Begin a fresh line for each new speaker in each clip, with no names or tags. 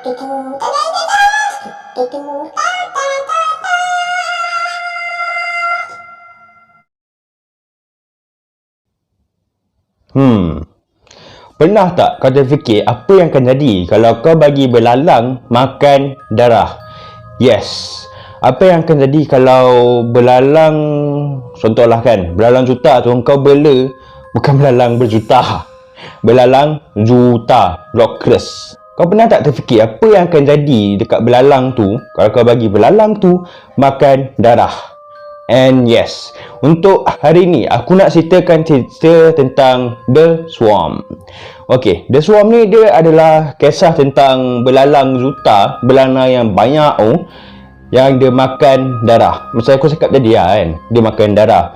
Pernah tak kau terfikir apa yang akan jadi kalau kau bagi belalang makan darah? Yes. Apa yang akan jadi kalau belalang, contohlah kan, belalang juta tu kau bela, bukan belalang berjuta, belalang juta, Rockers. Kau pernah tak terfikir apa yang akan jadi dekat belalang tu kalau kau bagi belalang tu makan darah? And yes, untuk hari ni aku nak ceritakan cerita tentang The Swarm. Okay, The Swarm ni dia adalah kisah tentang belalang juta, belalang yang banyak yang dia makan darah. Macam aku cakap tadi lah kan, dia makan darah.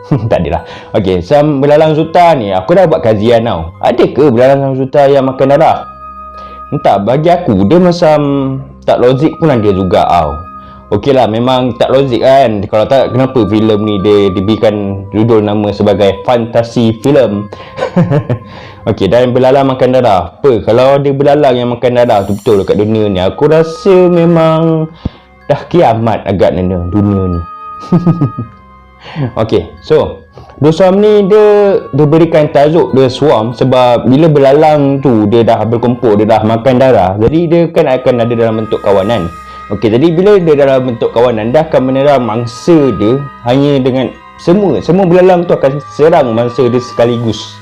Tak adalah. Okay, belalang juta ni aku dah buat kajian tau. Ada ke belalang juta yang makan darah? Entah, bagi aku dia macam tak logik pun ada juga tau. Okey lah, memang tak logik kan. Kalau tak, kenapa filem ni dia diberikan judul nama sebagai fantasi filem? Okey, dan belalang makan darah. Apa? Kalau ada belalang yang makan darah tu betul dekat dunia ni, aku rasa memang dah kiamat agaknya dunia ni. Okey, so The Swarm ni dia berikan tajuk The Swarm sebab bila belalang tu dia dah berkumpul, dia dah makan darah, jadi dia kan akan ada dalam bentuk kawanan. Okey, jadi bila dia dalam bentuk kawanan, dia akan menyerang mangsa dia hanya dengan semua belalang tu akan serang mangsa dia sekaligus.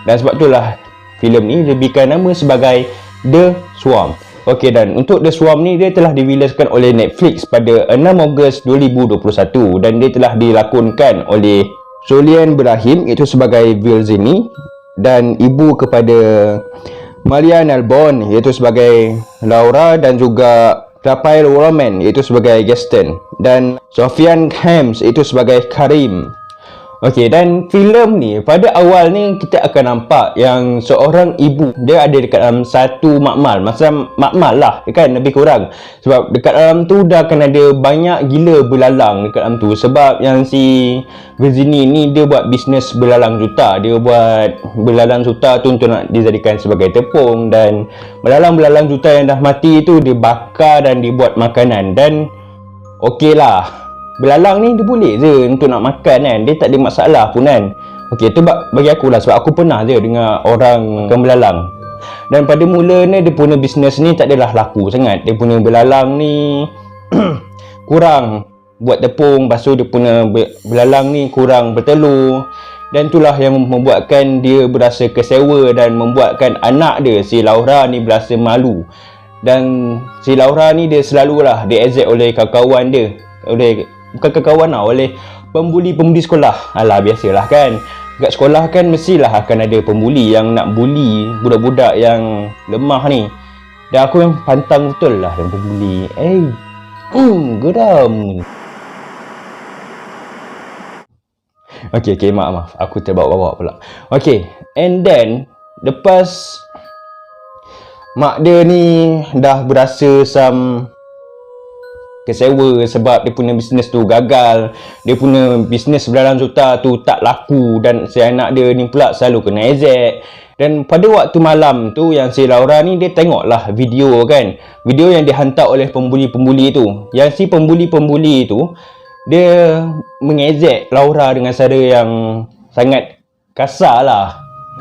Dan sebab itulah filem ni diberikan nama sebagai The Swarm. Okey, dan untuk The Swarm ni dia telah diriliskan oleh Netflix pada 6 Ogos 2021 dan dia telah dilakonkan oleh Solian Brahim iaitu sebagai Vilzini dan ibu kepada Malia Nalbon iaitu sebagai Laura dan juga Raphael Roman iaitu sebagai Gaston dan Sofian Hams iaitu sebagai Karim. Okey, dan filem ni pada awal ni kita akan nampak yang seorang ibu dia ada dekat dalam satu makmal, macam makmal lah kan, lebih kurang. Sebab dekat dalam tu dah akan ada banyak gila belalang dekat dalam tu. Sebab yang si Virginie ni dia buat bisnes belalang juta. Dia buat belalang juta tu untuk nak dijadikan sebagai tepung, dan belalang-belalang juta yang dah mati tu dia bakar dan dibuat makanan. Dan okey lah, belalang ni dia boleh je untuk nak makan kan, dia tak ada masalah pun kan. Okey, tu bagi aku lah, sebab aku pernah je dengar orang makan belalang. Dan pada mulanya dia punya bisnes ni tak adalah laku sangat. Dia punya belalang ni kurang buat tepung, lepas tu dia punya belalang ni kurang bertelur. Dan itulah yang membuatkan dia berasa kecewa dan membuatkan anak dia, si Laura ni, berasa malu. Dan si Laura ni dia selalulah diejek oleh kawan-kawan dia, bukan kawan lah, oleh pembuli-pembuli sekolah. Alah, biasalah kan, kat sekolah kan mestilah akan ada pembuli yang nak bully budak-budak yang lemah ni. Dan aku yang pantang betul lah dengan pembuli. Geram. Okay, maaf, aku terbawa-bawa pula. Okay, and then lepas mak dia ni dah berasa kecewa sebab dia punya bisnes tu gagal, dia punya bisnes belalang juta tu tak laku, dan si anak dia ni pula selalu kena ejek. Dan pada waktu malam tu yang si Laura ni dia tengoklah video kan, video yang dihantar oleh pembuli-pembuli tu. Yang si pembuli-pembuli tu dia mengejek Laura dengan cara yang sangat kasar lah.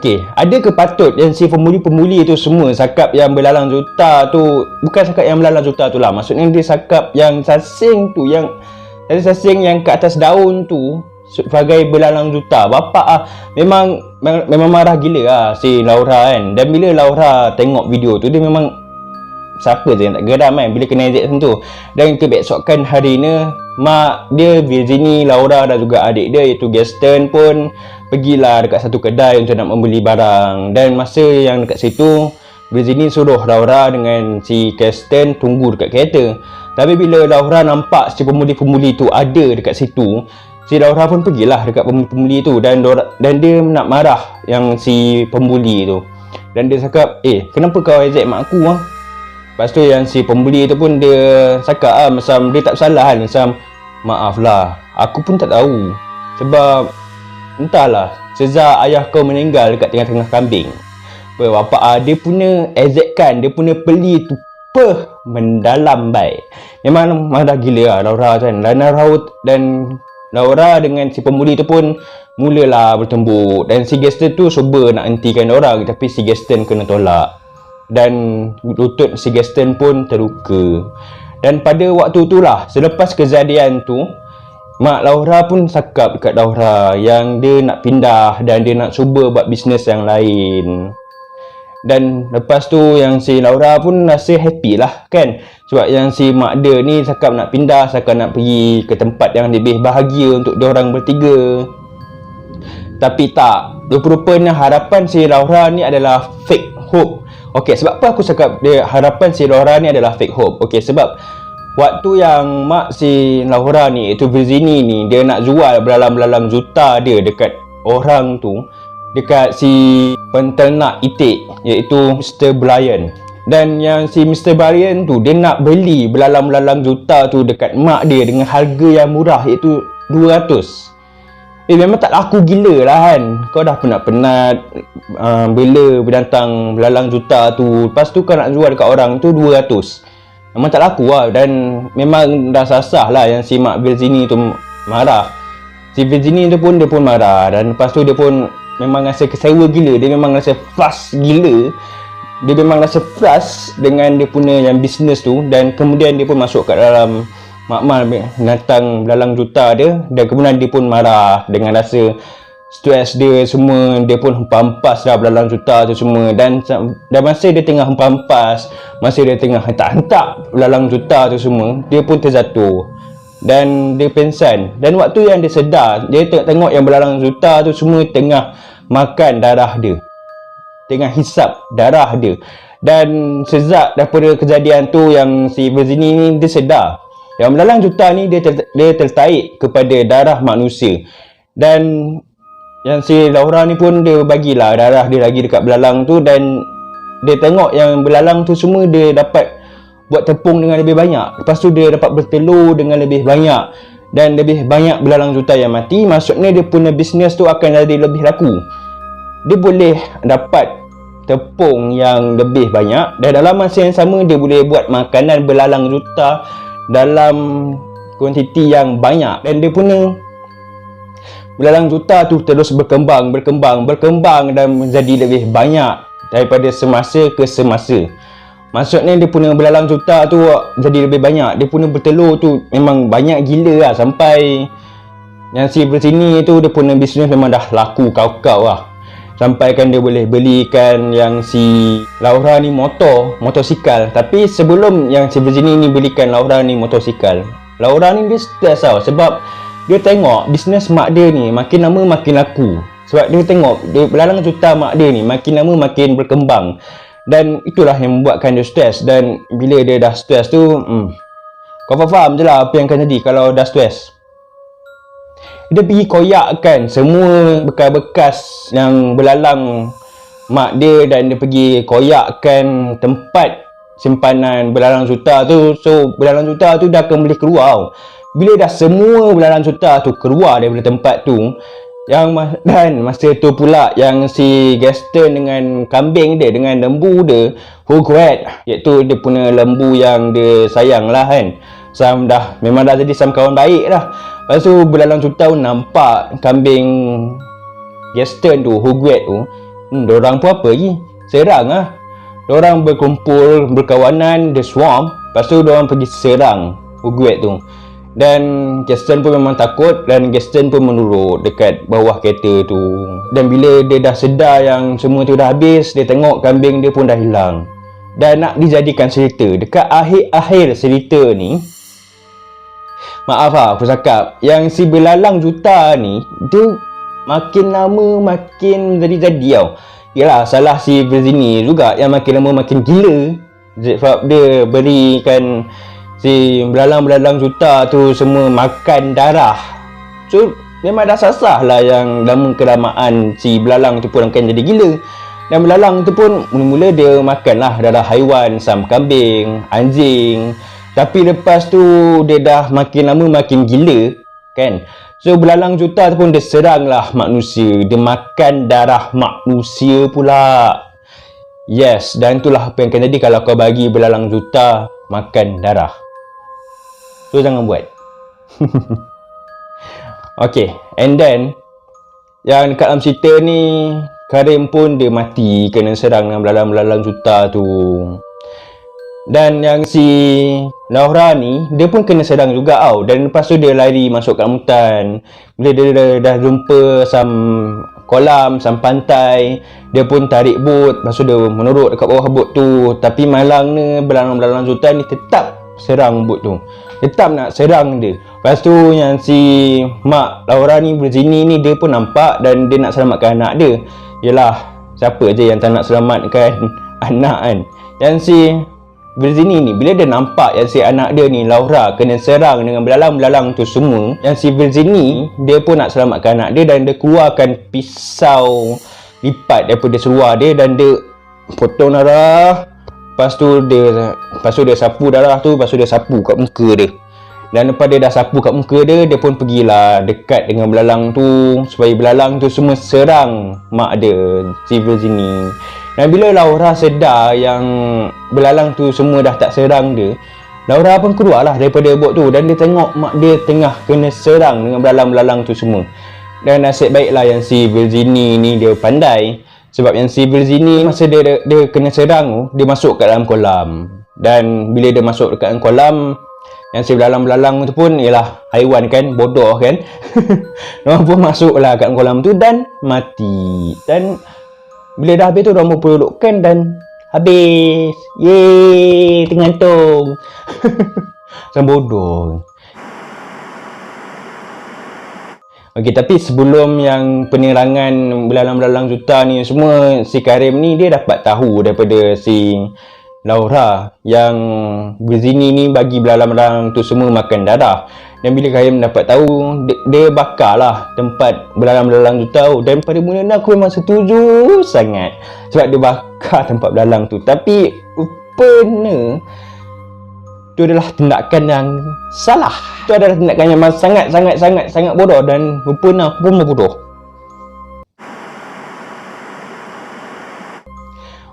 Okey, ada ke patut yang si pembuli-pembuli tu semua cakap yang belalang juta tu, bukan cakap yang belalang juta tu lah, maksudnya dia cakap yang sasing tu, yang ada sasing yang ke atas daun tu sebagai belalang juta. Bapak memang marah gila lah si Laura kan. Dan bila Laura tengok video tu, dia memang siapa je yang tak geram kan bila kena ejek macam tu. Dan kebesokan harinya mak dia, Virginie, Laura dan juga adik dia iaitu Gaston pun pergilah dekat satu kedai untuk nak membeli barang. Dan masa yang dekat situ, Virginie suruh Laura dengan si Gaston tunggu dekat kereta. Tapi bila Laura nampak si pembuli-pembuli tu ada dekat situ, si Laura pun pergilah dekat pembuli-pembuli tu, dan dia nak marah yang si pembuli tu. Dan dia cakap, kenapa kau ejek mak aku ah? Lepas tu yang si pembeli tu pun dia cakap macam dia tak bersalah kan, macam maaf lah, aku pun tak tahu. Sebab entahlah, sejak ayah kau meninggal dekat tengah-tengah kambing, dia punya ejekan, dia punya peli tu mendalam baik. Memang dah gila lah Laura kan. Dan Laura dengan si pemuli tu pun mulalah bertembuk, dan si Gaston tu cuba nak hentikan orang, tapi si Gaston kena tolak dan lutut si Gaston pun terluka. Dan pada waktu itulah, selepas kejadian tu, mak Laura pun cakap dekat Laura yang dia nak pindah dan dia nak cuba buat bisnes yang lain. Dan lepas tu yang si Laura pun rasa happy lah kan, sebab yang si mak dia ni cakap nak pindah, cakap nak pergi ke tempat yang lebih bahagia untuk diorang bertiga. Tapi tak, rupa-rupanya harapan si Laura ni adalah fake hope. Okey, sebab apa aku cakap harapan si Laura ni adalah fake hope? Okey, sebab waktu yang mak si Laura ni, itu Virginie ni, dia nak jual belalang-belalang juta dia dekat orang tu, dekat si penternak itik, iaitu Mr. Brian. Dan yang si Mr. Brian tu, dia nak beli belalang-belalang juta tu dekat mak dia dengan harga yang murah, iaitu 200. Memang tak laku gila lah kan. Kau dah penat-penat bela binatang belalang juta tu, lepas tu kau nak jual dekat orang tu 200. Memang tak laku lah. Dan memang dah sasah lah yang si mak Virginie tu marah. Si Virginie tu pun, dia pun marah. Dan lepas tu dia pun memang rasa kecewa gila. Dia memang rasa frust gila. Dia memang rasa frust dengan dia punya yang bisnes tu. Dan kemudian dia pun masuk kat dalam makmal binatang belalang juta dia, dan kemudian dia pun marah dengan rasa stres dia semua. Dia pun hempas dah belalang juta tu semua, dan masa dia tengah hempas, masa dia tengah hentak-hentak belalang juta tu semua, dia pun terjatuh dan dia pingsan. Dan waktu yang dia sedar, dia tengok yang belalang juta tu semua tengah makan darah dia, tengah hisap darah dia. Dan sejak daripada kejadian tu, yang si Virginie ni dia sedar yang belalang juta ni dia tertarik kepada darah manusia. Dan yang si Laura ni pun dia bagilah darah dia lagi dekat belalang tu, dan dia tengok yang belalang tu semua dia dapat buat tepung dengan lebih banyak. Lepas tu dia dapat bertelur dengan lebih banyak, dan lebih banyak belalang juta yang mati. Maksudnya dia punya bisnes tu akan jadi lebih laku. Dia boleh dapat tepung yang lebih banyak, dan dalam masa yang sama dia boleh buat makanan belalang juta dalam kuantiti yang banyak. Dan dia punya belalang juta tu terus berkembang dan menjadi lebih banyak daripada semasa ke semasa. Maksudnya dia punya belalang juta tu jadi lebih banyak. Dia punya bertelur tu memang banyak gila lah, sampai yang si Virginie tu dia punya bisnes memang dah laku kau-kau lah. Sampai kan dia boleh belikan yang si Laura ni motosikal. Tapi sebelum yang si Virginie ni belikan Laura ni motosikal, Laura ni dia stres tau, sebab dia tengok bisnes mak dia ni makin lama makin laku. Sebab dia tengok belalang juta mak dia ni makin lama makin berkembang. Dan itulah yang membuatkan dia stres. Dan bila dia dah stres tu, kau faham je lah apa yang akan jadi kalau dah stres. Dia pergi koyakkan semua bekas-bekas yang belalang mak dia, dan dia pergi koyakkan tempat simpanan belalang juta tu. So belalang juta tu dah akan boleh keluar. Bila dah semua belalang juta tu keluar daripada tempat tu, dan masa tu pula yang si Gaston dengan kambing dia, dengan lembu dia, Hogwarts, iaitu dia punya lembu yang dia sayang lah kan, memang dah jadi kawan baik lah. Lepas tu belalang juta tu nampak kambing Gaston tu, Hogwarts tu, diorang pun apa lagi, serang lah. Diorang berkumpul, berkawanan, the swarm. Lepas tu diorang pergi serang Hogwarts tu. Dan Gaston pun memang takut, dan Gaston pun menurut dekat bawah kereta tu. Dan bila dia dah sedar yang semua tu dah habis, dia tengok kambing dia pun dah hilang. Dan nak dijadikan cerita, dekat akhir-akhir cerita ni, maaf lah aku cakap, yang si belalang juta ni dia makin lama makin jadi-jadi tau. Yalah, salah si Virginie juga yang makin lama makin gila, sebab dia berikan si belalang-belalang juta tu semua makan darah. So memang dah sasah lah yang lama-kelamaan si belalang tu pun akan jadi gila. Dan belalang tu pun mula-mula dia makan lah darah haiwan, sam kambing, anjing. Tapi lepas tu dia dah makin lama makin gila kan. So belalang juta tu pun dia serang lah manusia. Dia makan darah manusia pula. Yes, dan itulah apa yang akan jadi kalau kau bagi belalang juta makan darah. Tu jangan buat. Okay, and then yang dekat dalam cerita ni, Karim pun dia mati kena serang dengan belalang-belalang juta tu. Dan yang si Laura ni, dia pun kena serang juga tau. Dan lepas tu dia lari masuk kat hutan. Bila dia dah jumpa kolam, pantai, dia pun tarik bot. Lepas tu dia menurut dekat bawah bot tu. Tapi malang ni, belalang-belalang juta ni tetap serang bot tu. Tetap nak serang dia. Lepas tu yang si mak Laura ni, Virginie ni, dia pun nampak dan dia nak selamatkan anak dia. Yelah, siapa je yang tak nak selamatkan anak kan. Yang si Virginie ni, bila dia nampak yang si anak dia ni, Laura, kena serang dengan belalang-belalang tu semua, yang si Virginie, dia pun nak selamatkan anak dia dan dia keluarkan pisau lipat daripada seluar dia dan dia potong darah. Lepas tu dia sapu darah tu, lepas tu dia sapu kat muka dia. Dan lepas dia dah sapu kat muka dia, dia pun pergilah dekat dengan belalang tu supaya belalang tu semua serang mak dia, si Virginie. Dan bila Laura sedar yang belalang tu semua dah tak serang dia, Laura pun keluarlah daripada bot tu dan dia tengok mak dia tengah kena serang dengan belalang-belalang tu semua. Dan nasib baiklah yang si Virginie ni dia pandai. Sebab yang si Virginie masa dia kena serang tu, dia masuk kat dalam kolam. Dan bila dia masuk dekat dalam kolam, yang si belalang-belalang tu pun, ialah haiwan kan, bodoh kan. Diorang pun masuklah kat dalam kolam tu dan mati. Dan bila dah habis tu, diorang pelukkan dan habis. Yeay, tergantung. Macam bodoh. Okey, tapi sebelum yang penerangan belalang-belalang juta ni semua, si Karim ni dia dapat tahu daripada si Laura yang Virginie ni bagi belalang-belalang tu semua makan darah. Dan bila Karim dapat tahu, dia bakarlah tempat belalang-belalang tu tahu. Dan pada mulanya aku memang setuju sangat sebab dia bakar tempat belalang tu. Tapi rupanya itu adalah tindakan yang salah. Itu adalah tindakan yang sangat bodoh. Dan rupanya aku pun bodoh.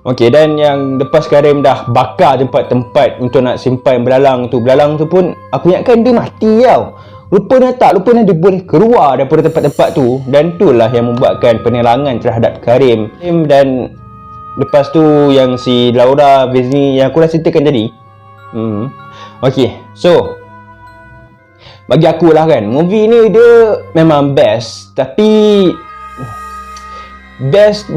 Okey, dan yang lepas Karim dah bakar tempat-tempat untuk nak simpan belalang tu pun aku ingatkan dia mati tau. Rupanya dia boleh keluar daripada tempat-tempat tu. Dan itulah yang membuatkan penerangan terhadap Karim. Dan lepas tu yang si Laura, Virginie yang aku dah ceritakan tadi. Okey, so bagi aku lah kan, movie ni dia memang best. Tapi best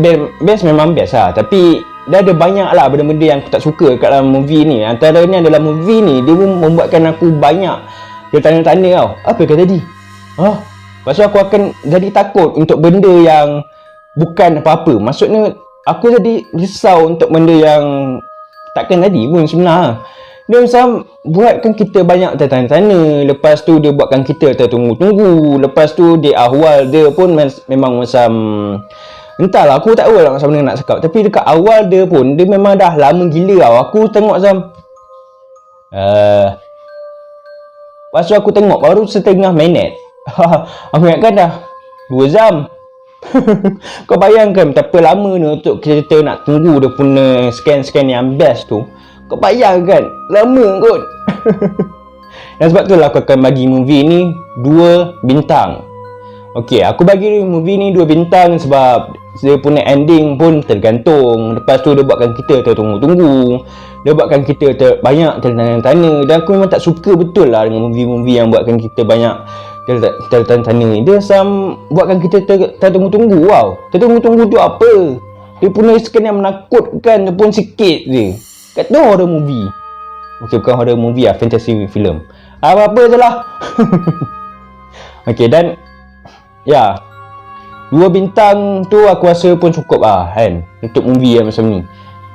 memang best lah. Tapi dah ada banyak lah benda-benda yang aku tak suka kat dalam movie ni. Antaranya adalah movie ni, dia pun membuatkan aku banyak bertanya-tanya tau. Apa yang tadi? Lepas tu aku akan jadi takut untuk benda yang bukan apa-apa. Maksudnya aku jadi risau untuk benda yang takkan tadi pun sebenarnya. Dia macam buatkan kita banyak tertanya-tanya. Lepas tu dia buatkan kita tertunggu-tunggu. Lepas tu di awal dia pun memang macam, entahlah, aku tak tahu lah macam mana nak cakap. Tapi dekat awal dia pun, dia memang dah lama gila tau. Aku tengok macam lepas tu aku tengok baru setengah minit. Aku ingatkan dah 2 jam. Kau bayangkan betapa lama ni untuk kita nak tunggu dia punya scan yang best tu. Kau bayangkan, lama kot. Dan sebab tu lah aku akan bagi movie ni 2 bintang. Okey, aku bagi movie ni 2 bintang sebab dia punya ending pun tergantung. Lepas tu dia buatkan kita tertunggu-tunggu. Dia buatkan kita banyak tertanya-tanya. Dan aku memang tak suka betul lah dengan movie-movie yang buatkan kita banyak tertanya-tanya. Dia buatkan kita tertunggu-tunggu. Wow, tertunggu-tunggu tu apa? Dia punya scan yang menakutkan dia pun sikit je. Kat tu horror movie. Okey, bukan horror movie lah, fantasy film. Apa-apa je lah. Okey, dan ya, 2 bintang tu aku rasa pun cukup lah kan, untuk movie yang macam ni.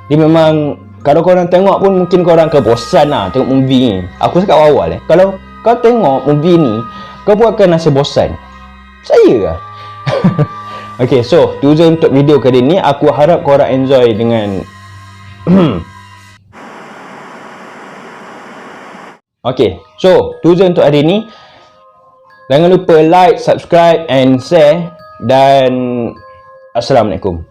Dia memang, kalau korang tengok pun mungkin korang akan bosan lah tengok movie ni. Aku cakap awal kalau kau tengok movie ni, kau pun akan rasa bosan. Saya lah. Okay, so tu je untuk video kali ni. Aku harap korang enjoy dengan Okay, so tu je untuk hari ni. Jangan lupa like, subscribe and share. Dan Assalamualaikum.